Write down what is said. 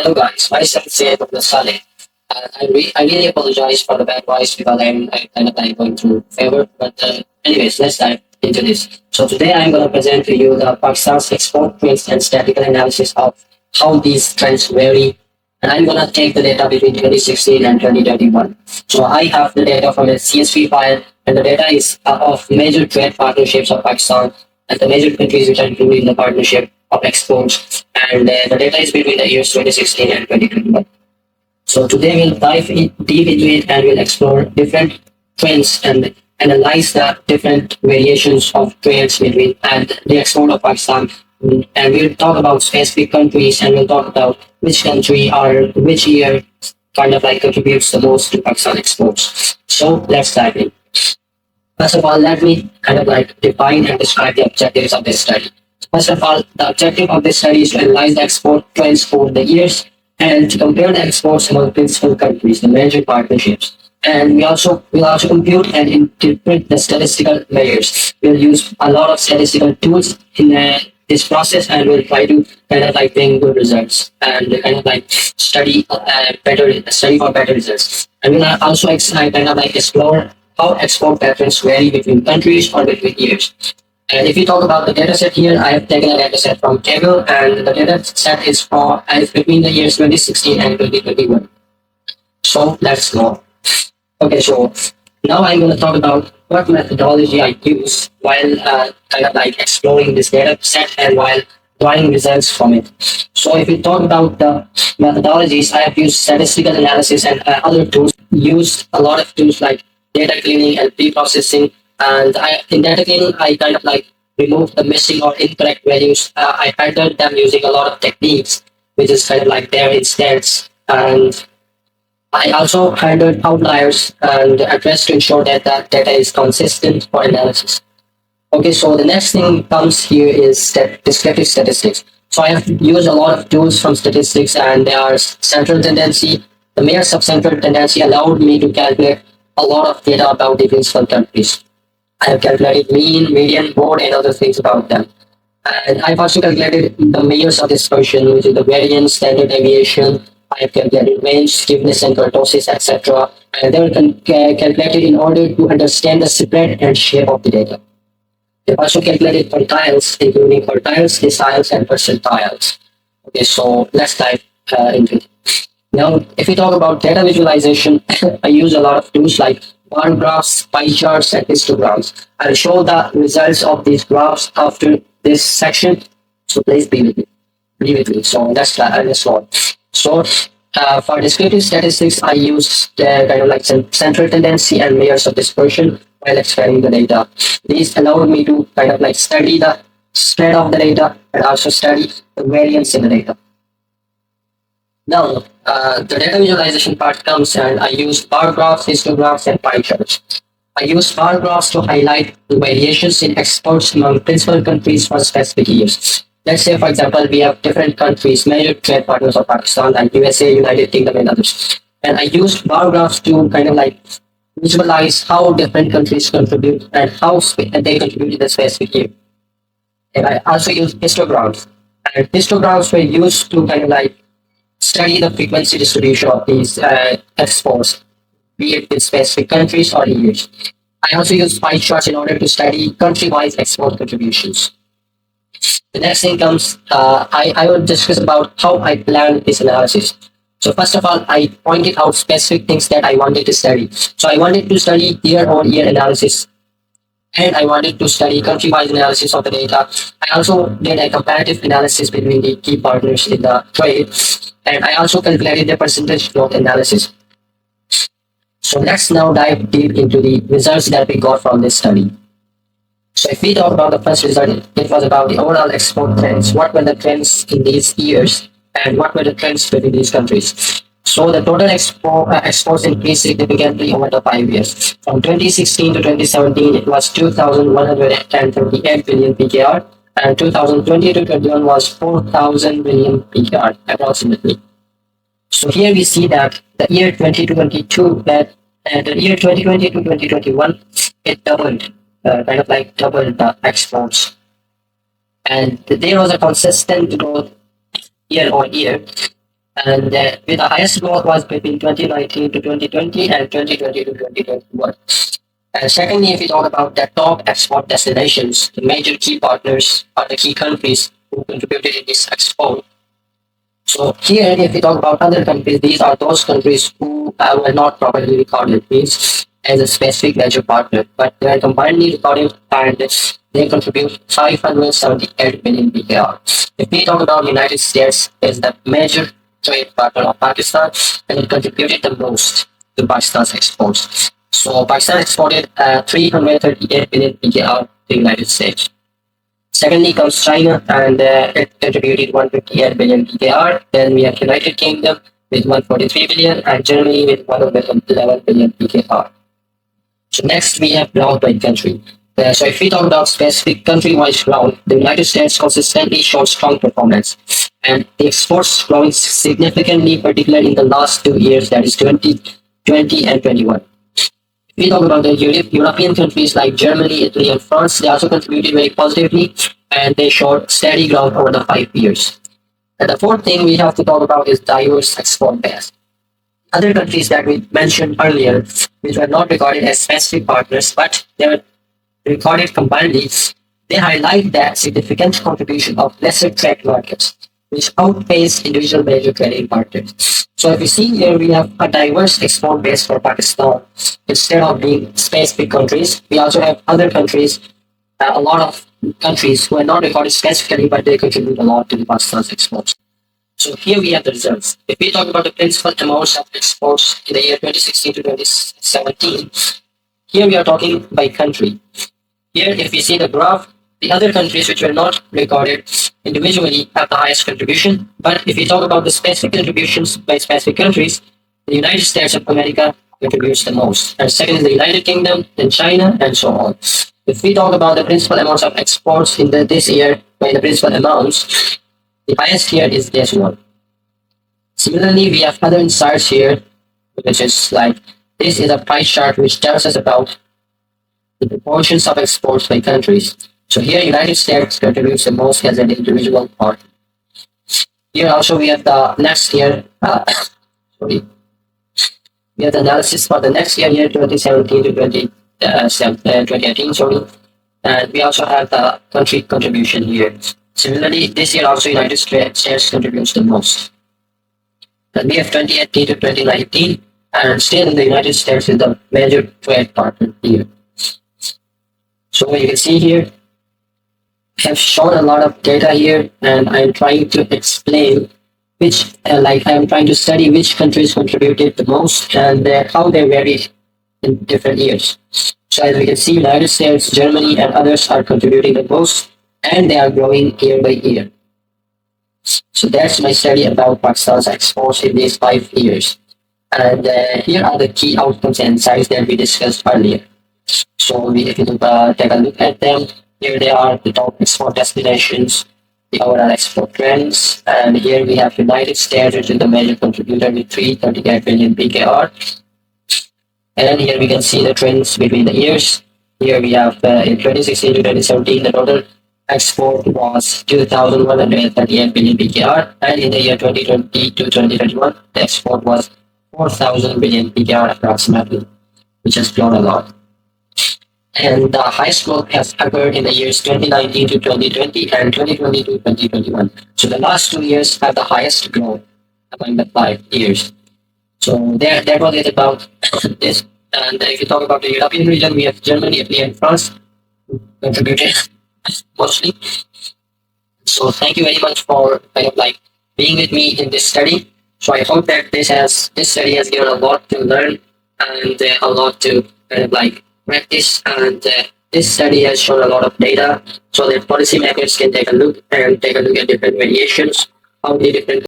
Hello guys, myself Zaid of the Saleh. I really apologize for the bad voice because I'm kind of like going through favor. But anyways, let's dive into this. So today I'm going to present to you the Pakistan's export trends and statistical analysis of how these trends vary. And I'm going to take the data between 2016 and 2021. So I have the data from a CSV file, and the data is of major trade partnerships of Pakistan and the major countries which are included in the partnership of exports. And the data is between the years 2016 and 2021. So today we'll dive deep into it and we'll explore different trends and analyze the different variations of trades between and the export of Pakistan. And we'll talk about specific countries and we'll talk about which country or which year kind of like contributes the most to Pakistan exports. So let's dive in. First of all, let me kind of like define and describe the objectives of this study. First of all, the objective of this study is to analyze the export trends over the years and to compare the exports among principal countries, the major partnerships. And will also compute and interpret the statistical measures. We'll use a lot of statistical tools in this process, and we'll try to kind of like bring good results and kind of like study for better results. And we'll also kind of like explore how export patterns vary between countries or between years. And if you talk about the data set here, I have taken a data set from Table, and the data set is between the years 2016 and 2021. So let's go. Okay, so now I'm going to talk about what methodology I use while kind of like exploring this data set and while drawing results from it. So if we talk about the methodologies, I have used statistical analysis and other tools. Used a lot of tools like data cleaning and pre-processing. And in data cleaning, I kind of like removed the missing or incorrect values. I filtered them using a lot of techniques, which is kind of like there in stats. And I also handled outliers and addressed to ensure that that data is consistent for analysis. Okay, so the next thing comes here is descriptive statistics. So I have used a lot of tools from statistics, and they are central tendency. The mere subcentral tendency allowed me to calculate a lot of data about the principal countries. I have calculated mean, median, mode, and other things about them. And I've also calculated the measures of dispersion, which is the variance, standard deviation. I have calculated range, stiffness, and kurtosis, etc. And they were calculated in order to understand the spread and shape of the data. They've also calculated quartiles, including quartiles, deciles, and percentiles. Okay, so let's dive into it. Now, if we talk about data visualization, I use a lot of tools like bar graphs, pie charts, and histograms. I'll show the results of these graphs after this section. So please be with me. Be with me. So let's go. So for descriptive statistics, I use kind of like central tendency and layers of dispersion while explaining the data. These allowed me to kind of like study the spread of the data and also study the variance in the data. Now, the data visualization part comes, and I use bar graphs, histograms, and pie charts. I use bar graphs to highlight the variations in exports among principal countries for specific years. Let's say, for example, we have different countries, major trade partners of Pakistan, like USA, United Kingdom, and others. And I used bar graphs to kind of like visualize how different countries contribute and how they contribute in the specific year. And I also use histograms. And histograms were used to kind of like study the frequency distribution of these exports, be it in specific countries or years. I also use pie charts in order to study country-wise export contributions. The next thing comes, I will discuss about how I planned this analysis. So first of all, I pointed out specific things that I wanted to study. So I wanted to study year-on-year analysis, and I wanted to study country-wise analysis of the data. I also did a comparative analysis between the key partners in the trade, and I also calculated the percentage growth analysis. So let's now dive deep into the results that we got from this study. So if we talk about the first result, it was about the overall export trends. What were the trends in these years, and what were the trends between these countries? So the total exports increased significantly over the 5 years. From 2016 to 2017, it was 2,138 billion PKR, and 2020 to 21 was 4,000 billion PKR approximately. So here we see that the year 2022, and the year 2020 to 2021, it doubled, kind of like doubled the exports. And there was a consistent growth year on year. And with the highest growth was between 2019 to 2020 and 2020 to 2021. And secondly, if we talk about the top export destinations, the major key partners are the key countries who contributed in this export. So here, if we talk about other countries, these are those countries who were not properly recorded, means as a specific major partner, but they are combinedly recorded and they contribute 578 billion PKR. If we talk about United States as the major trade partner of Pakistan, and it contributed the most to Pakistan's exports. So Pakistan exported 338 billion PKR to the United States. Secondly comes China, and it contributed 158 billion PKR. Then we have United Kingdom with 143 billion, and Germany with 111 billion PKR. So next we have growth by country. So if we talk about specific country-wise growth, the United States consistently shows strong performance, and the exports growing significantly, particularly in the last 2 years, that is 2020 and 21. We talk about the European countries like Germany, Italy, and France. They also contributed very positively, and they showed steady growth over the 5 years. And the fourth thing we have to talk about is diverse export base. Other countries that we mentioned earlier, which were not recorded as specific partners, but they were recorded combinedly, they highlight that significant contribution of lesser trade markets, which outpace individual major trading partners. So if you see here, we have a diverse export base for Pakistan. Instead of being specific countries, we also have other countries, a lot of countries who are not recorded specifically, but they contribute a lot to the Pakistan's exports. So here we have the results. If we talk about the principal amounts of exports in the year 2016 to 2017, here we are talking by country. Here, if we see the graph, the other countries which were not recorded individually have the highest contribution. But if we talk about the specific contributions by specific countries, the United States of America contributes the most. And second is the United Kingdom, then China, and so on. If we talk about the principal amounts of exports in this year by the principal amounts, the highest here is this one. Similarly, we have other insights here, which is like this is a pie chart which tells us about the proportions of exports by countries. So here, United States contributes the most as an individual part. Here also we have the next year. Sorry, we have the analysis for the next year 2017 to 2018. Sorry, and we also have the country contribution here. Similarly, this year also United States contributes the most. And we have 2018 to 2019, and still the United States is the major trade partner here. So you can see here, I have shown a lot of data here, and I'm trying to explain which, I'm trying to study which countries contributed the most and how they vary in different years. So as we can see, United States, Germany, and others are contributing the most, and they are growing year by year. So that's my study about Pakistan's exports in these 5 years. And here are the key outcomes and insights that we discussed earlier. So if you take a look at them, here they are, the top export destinations, the overall export trends, and here we have United States, which is the major contributor with 338 billion PKR. And here we can see the trends between the years. Here we have in 2016 to 2017, the total export was 2,138 billion PKR, and in the year 2020 to 2021, the export was 4,000 billion PKR approximately, which has grown a lot. And the highest growth has occurred in the years 2019 to 2020 and 2020 to 2021. So the last 2 years have the highest growth among the 5 years. So that was it about this. And if you talk about the European region, we have Germany, Italy, and France contributed mostly. So thank you very much for being with me in this study. So I hope that this study has given a lot to learn and a lot to practice. And this study has shown a lot of data so that policymakers can take a look at different variations, how the different